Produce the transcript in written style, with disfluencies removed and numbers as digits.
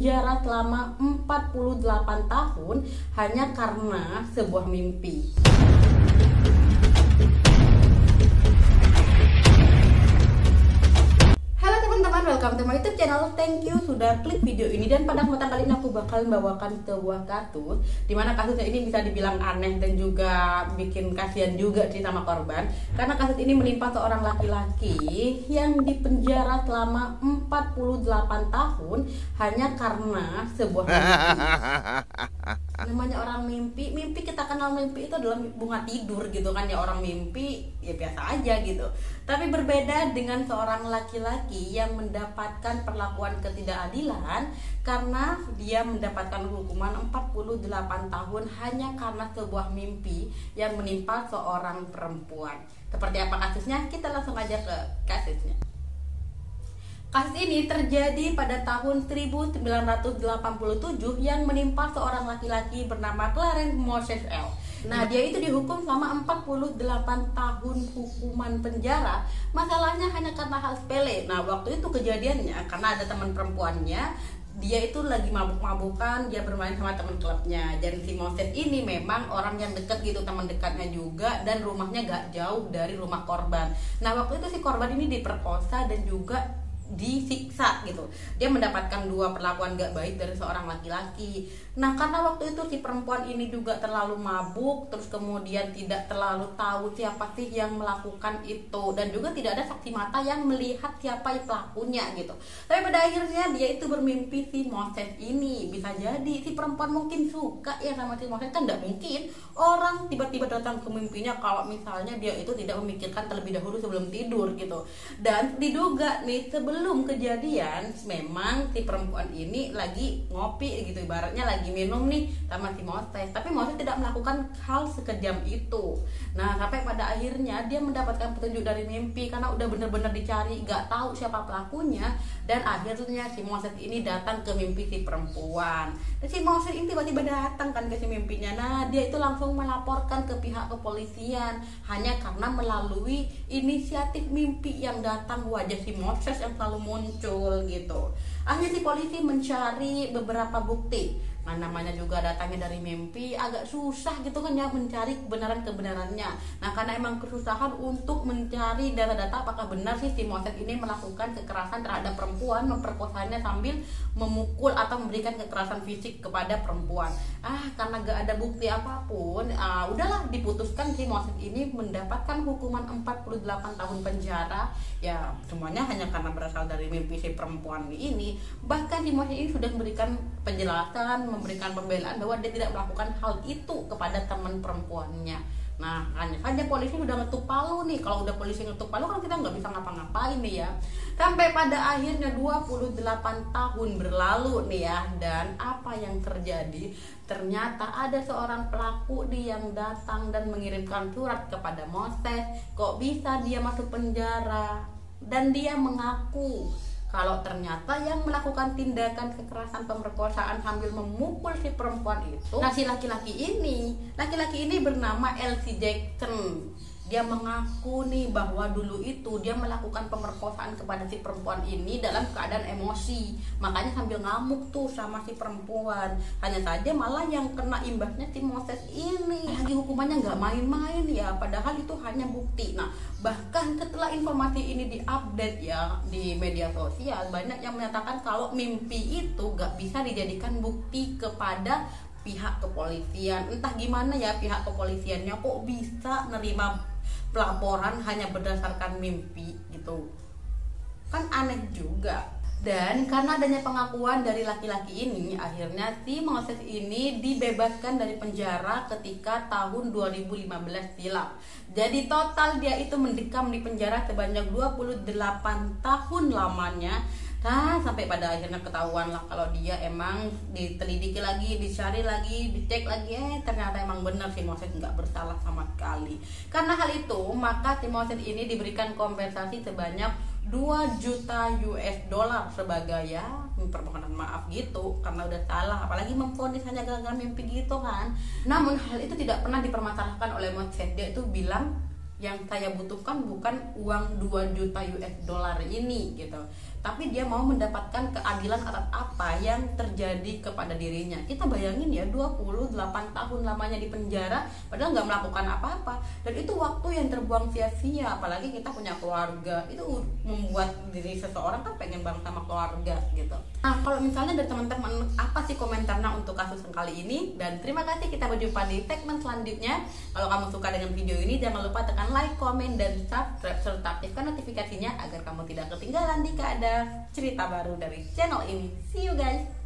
penjara selama 48 tahun hanya karena sebuah mimpi. Halo teman-teman, welcome to my YouTube channel. Thank you sudah klik video ini. Dan pada kesempatan kali ini aku bakal membawakan sebuah kasus dimana kasusnya ini bisa dibilang aneh dan juga bikin kasihan juga sih sama korban. Karena kasus ini menimpa seorang laki-laki yang dipenjara selama 48 tahun hanya karena sebuah mimpi. Namanya orang mimpi kita kenal mimpi itu adalah bunga tidur gitu kan ya, orang mimpi ya biasa aja gitu. Tapi berbeda dengan seorang laki-laki yang mendapatkan perlakuan ketidakadilan karena dia mendapatkan hukuman 48 tahun hanya karena sebuah mimpi yang menimpa seorang perempuan. Seperti apa kasusnya? Kita langsung aja ke kasusnya. Kasus ini terjadi pada tahun 1987 yang menimpa seorang laki-laki bernama Clarence Moses L. Nah, dia itu dihukum selama 48 tahun hukuman penjara. Masalahnya hanya karena hal sepele. Nah, waktu itu kejadiannya karena ada teman perempuannya, dia itu lagi mabuk-mabukan, dia bermain sama teman klubnya. Dan si Moses ini memang orang yang dekat gitu, teman dekatnya juga, dan rumahnya gak jauh dari rumah korban. Nah, waktu itu si korban ini diperkosa dan juga disiksa gitu. Dia mendapatkan dua perlakuan gak baik dari seorang laki-laki. Nah, karena waktu itu si perempuan ini juga terlalu mabuk, terus kemudian tidak terlalu tahu siapa sih yang melakukan itu, dan juga tidak ada saksi mata yang melihat siapa pelakunya gitu. Tapi pada akhirnya dia itu bermimpi si Moses ini. Bisa jadi si perempuan mungkin suka ya sama si Moses, kan tidak mungkin orang tiba-tiba datang ke mimpinya kalau misalnya dia itu tidak memikirkan terlebih dahulu sebelum tidur gitu. Dan diduga nih sebelum kejadian memang si perempuan ini lagi ngopi gitu, ibaratnya lagi minum nih sama si Moses, tapi Moses tidak melakukan hal sekejam itu. Nah, sampai pada akhirnya dia mendapatkan petunjuk dari mimpi karena udah bener-bener dicari, gak tahu siapa pelakunya, dan akhirnya si Moses ini datang ke mimpi si perempuan. Dan si Moses ini tiba-tiba datang kan ke si mimpinya. Nah, dia itu langsung melaporkan ke pihak kepolisian hanya karena melalui inisiatif mimpi yang datang, wajah si Moses yang selalu muncul gitu. Akhirnya si polisi mencari beberapa bukti. Nah, namanya juga datangnya dari mimpi, agak susah gitu kan ya mencari kebenarannya. Nah, karena emang kesusahan untuk mencari data-data apakah benar sih si Moses ini melakukan kekerasan terhadap perempuan, memperkosanya sambil memukul atau memberikan kekerasan fisik kepada perempuan. Karena gak ada bukti apapun, udahlah diputuskan si Moses ini mendapatkan hukuman 48 tahun penjara. Ya, semuanya hanya karena berasal dari mimpi si perempuan ini. Bahkan si Moses ini sudah memberikan penjelasan, memberikan pembelaan bahwa dia tidak melakukan hal itu kepada teman perempuannya. Nah, hanya saja polisi udah ngetuk palu nih. Kalau udah polisi ngetuk palu kan kita nggak bisa ngapa-ngapain nih ya. Sampai pada akhirnya 28 tahun berlalu nih ya. Dan apa yang terjadi? Ternyata ada seorang pelaku nih yang datang dan mengirimkan surat kepada Moses. Kok bisa dia masuk penjara? Dan dia mengaku kalau ternyata yang melakukan tindakan kekerasan pemerkosaan sambil memukul si perempuan itu, nah si laki-laki ini bernama Elsie Jackson. Dia mengaku nih bahwa dulu itu dia melakukan pemerkosaan kepada si perempuan ini dalam keadaan emosi. Makanya sambil ngamuk tuh sama si perempuan. Hanya saja malah yang kena imbasnya si Moses ini. Lagi hukumannya nggak main-main ya, padahal itu hanya bukti. Nah, bahkan setelah informasi ini diupdate ya di media sosial, banyak yang menyatakan kalau mimpi itu nggak bisa dijadikan bukti kepada pihak kepolisian. Entah gimana ya pihak kepolisiannya kok bisa nerima pelaporan hanya berdasarkan mimpi gitu, kan aneh juga. Dan karena adanya pengakuan dari laki-laki ini, akhirnya si Moses ini dibebaskan dari penjara ketika tahun 2015 silam. Jadi total dia itu mendekam di penjara sebanyak 28 tahun lamanya. Nah, sampai pada akhirnya ketahuan lah kalau dia emang ditelidiki lagi, dicari lagi, dicek lagi, ternyata emang benar si Moses nggak bersalah sama sekali. Karena hal itu, maka si Moses ini diberikan kompensasi sebanyak 2 juta US dollar sebagai ya permohonan maaf gitu karena udah salah, apalagi memvonis hanya gara-gara mimpi gitu kan. Namun hal itu tidak pernah dipermasalahkan oleh Moses. Dia itu bilang yang saya butuhkan bukan uang 2 juta US dollar ini gitu. tapi dia mau mendapatkan keadilan atas apa yang terjadi kepada dirinya. Kita bayangin ya, 28 tahun lamanya di penjara padahal nggak melakukan apa-apa, dan itu waktu yang terbuang sia-sia. Apalagi kita punya keluarga, itu membuat diri seseorang kan pengen banget sama keluarga gitu. Nah, kalau misalnya dari teman-teman apa sih komentarnya untuk kasus yang kali ini, dan terima kasih, kita berjumpa di segmen selanjutnya. Kalau kamu suka dengan video ini, jangan lupa tekan like, komen, dan subscribe serta aktifkan notifikasinya agar kamu tidak ketinggalan jika ada cerita baru dari channel ini. See you guys.